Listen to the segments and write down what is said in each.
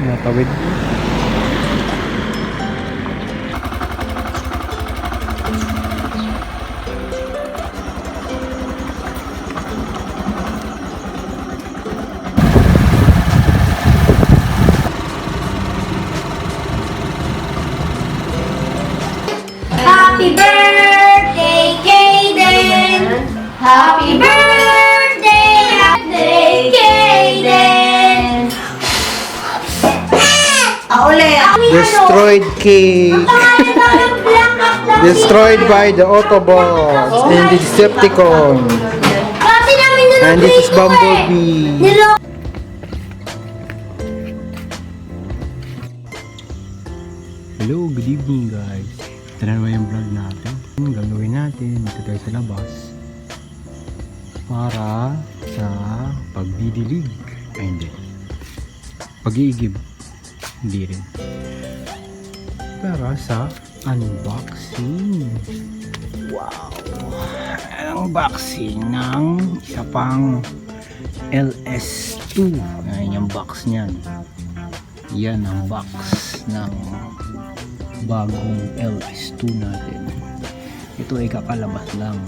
Natawid. Happy birthday, Kaden! Happy birthday, Kaden! Destroyed cake. Destroyed by the Autobots and the Decepticon. And this is Bumblebee. Hello, good evening guys. Ito na naman yung vlog natin. Gagawin natin dito tayo sa labas para sa pagdidilig. Ay hindi, pag-iigib. Hindi rin. Para sa unboxing. Wow! Unboxing ng isa pang LS2. Ayan yung box niyan. Yan ang box ng bagong LS2 natin. Ito ay kakalabas lang.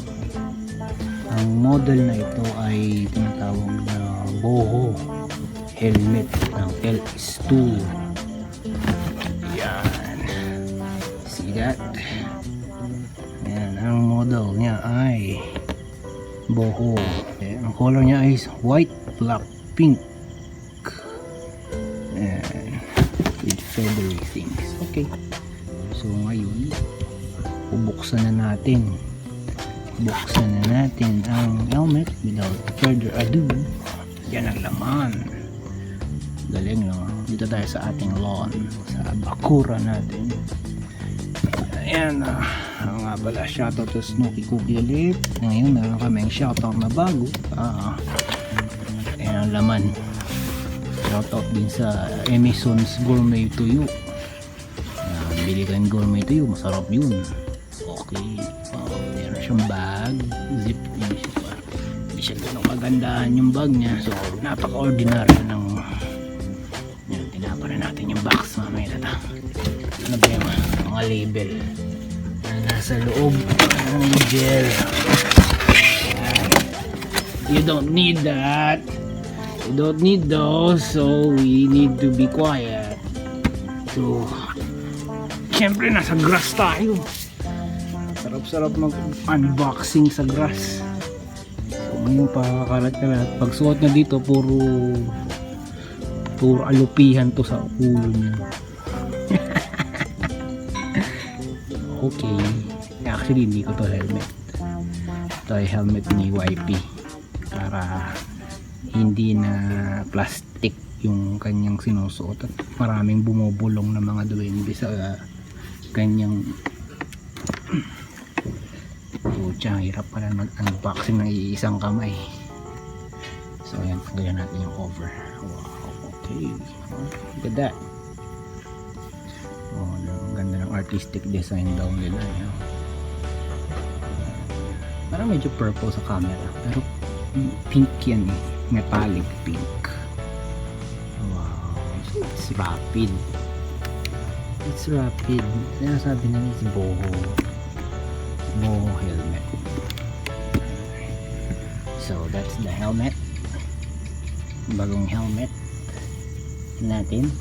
Ang model na ito ay tinatawag na Boho helmet ng LS2. Yan. See that? Yan. Ang model niya ay Boho. Ang color niya ay white, black, pink. Yan. With feathery things. Okay. So ngayon, bubuksan na natin. Buksan na natin ang helmet without further ado. Yan ang laman. Galing, no? Dito tayo sa ating lawn, sa bakura natin. Ayan, nga pala, shoutout to Snooki Cookie ulit. Ngayon meron kaming shoutout na bago. Ayan ang laman. Shoutout din sa Emison's Gourmet Tuyo. Bili ka ng gourmet tuyo, masarap yun. Okay. Meron siyang bag, zip din siya. Hindi siya ganun kagandahan yung bag niya, so napaka-ordinary ng yan, tinapa na natin yung box mamaya na. Ano ba yung mga label na nasa loob ng gel. You don't need that, you don't need those, so we need to be quiet. So siyempre nasa grass tayo. Sarap-sarap mag-unboxing sa grass. So ngayon pakakalat-kalat. Pag suot na dito puro alupihan to sa ulo niya. Okay. Actually hindi ko to helmet. Ito ay helmet ni YP. Para hindi na plastic yung kanyang sinusuot at maraming bumubulong na mga duwende sa kanyang pucha, hirap pala mag-unboxing ng iisang kamay. So ayan, tanggalin natin yung cover. Wow, okay, look at that. Oh, ang ganda ng artistic design daw nila, yun. Parang medyo purple sa camera pero pink yan eh, metallic pink. Wow, it's rapid. It's rapid. Sinasabi na it's Boho helmet. So that's the helmet. Bagong helmet natin.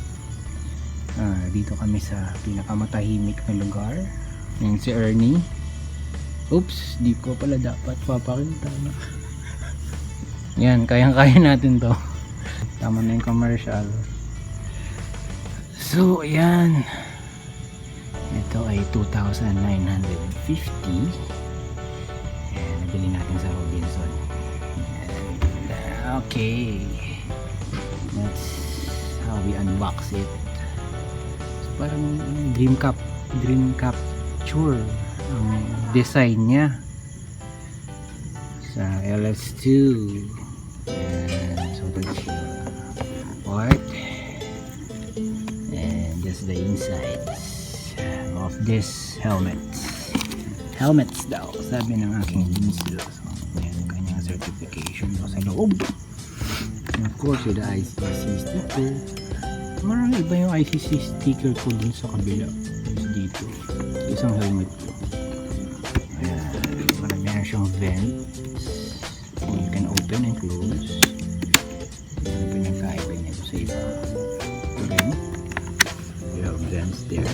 Dito kami sa pinakamatahimik na lugar. Yan si Ernie. Oops, di ko pala dapat papakita na. Yan, kayang-kaya natin to. Tama na yung commercial. So yan, ito ay 2,950. Ayan, nabili natin sa Robinson. Ayan. Okay, that's how we unbox it. So parang dream capture ang design niya sa LS2. So that's part, and that's the insides of this helmets daw, sabi ng aking mister. So yan ang kanyang certification daw sa loob, and of course with the ICC sticker. Marami iba yung ICC sticker ko dun sa kabila. Dito. Isang helmet ko. Ayan. Marami na siyang vent. You can open and close. Ayan, pinagkaiba niya sa iba. Okay. You have vents there.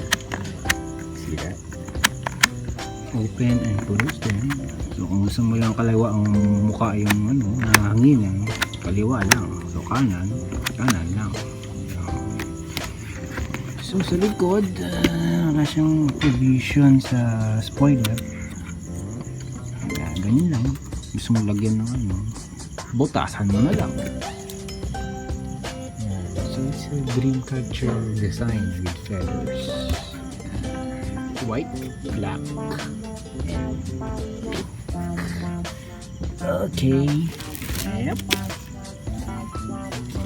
See that? Open and close then. So kung gusto mo lang kaliwa ang mukha yung nahangin, kaliwa lang. So kanan lang. So sa likod, wala siyang provision sa spoiler. Ganyan lang. Gusto mo lagyan ng butasan mo na lang. So it's a dream catcher design with feathers. White, black, and pink. Okay. Yep.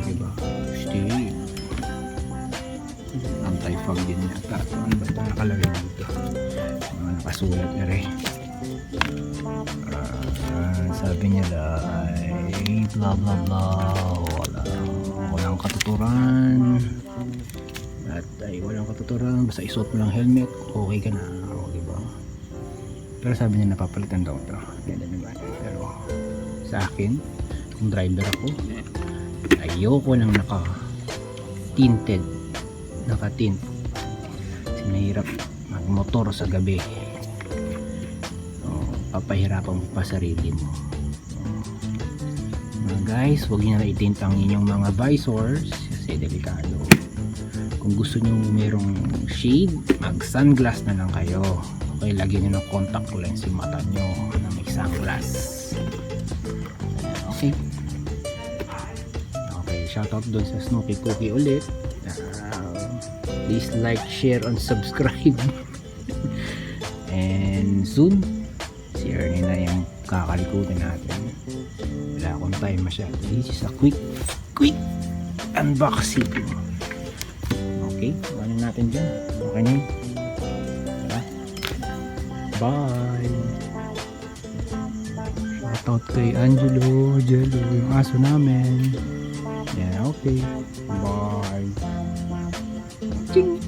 Diba? Stay. Anti-fog din yata. Ano ba ito nakalagay dito? Nakasulat na rin. Sabi nila ay blah blah blah. Walang katuturan. At ay walang katuturan. Basta isuot mo lang helmet. Okay ka na. O, diba? Pero sabi niya napapalitan daw ito. Pero sa akin, kung driver ako, ayoko nang naka-tinted. Naka-tint. Kasi mahirap magmotor sa gabi. Papahirapan mo pa sarili mo. Mga guys, huwag nyo na itint ang inyong mga visors kasi delikado. Kung gusto nyo merong shade, mag sunglass na lang kayo. Okay, lagyan nyo ng contact lens yung mata nyo na may sunglass. Okay. Okay, shoutout doon sa Snooki Cookie ulit. Please like, share, and subscribe. And soon, si Ernie na yung kakalikutin natin. Wala akong time masyado. This is a quick unboxing. Okay, ano natin dyan? Okay na yun. Bye! Shoutout kay Angelo, Jello, yung aso namin. Yeah, okay. Bye! Ching!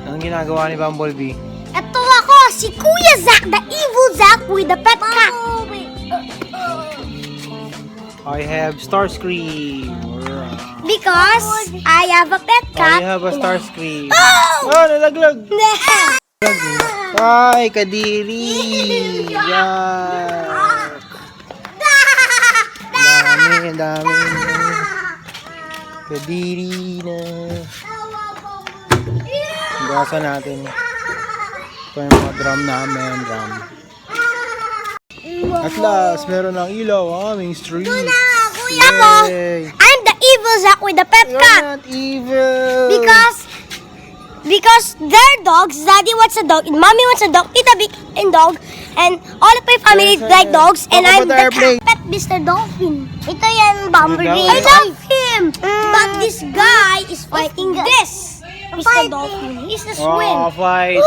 Anong ginagawa ni Bumblebee? Ito ako, si Kuya Zach, the evil Zach with the pet cat. I have Starscream. Because I have a pet cat. I have a Starscream. Oh! Oh, nalaglag! Ay, kadiri! Yak! Dami. Kadiri na. Gasa natin. Ito yung mga drum namin. At last, meron ng ilaw ang aming street. Kuya ko, I'm the evil Zach with the pet You're cat. not evil. Because their dogs, Daddy wants a dog, and Mommy wants a dog, Tita Vic and dog, and all of my family like dogs, and I'm the cat. Pet Mr. Dolphin. Ito yan, Bumblebee. I love him. But this guy is fighting this. Mr. Dolphin. He's the swim. Oh, fight.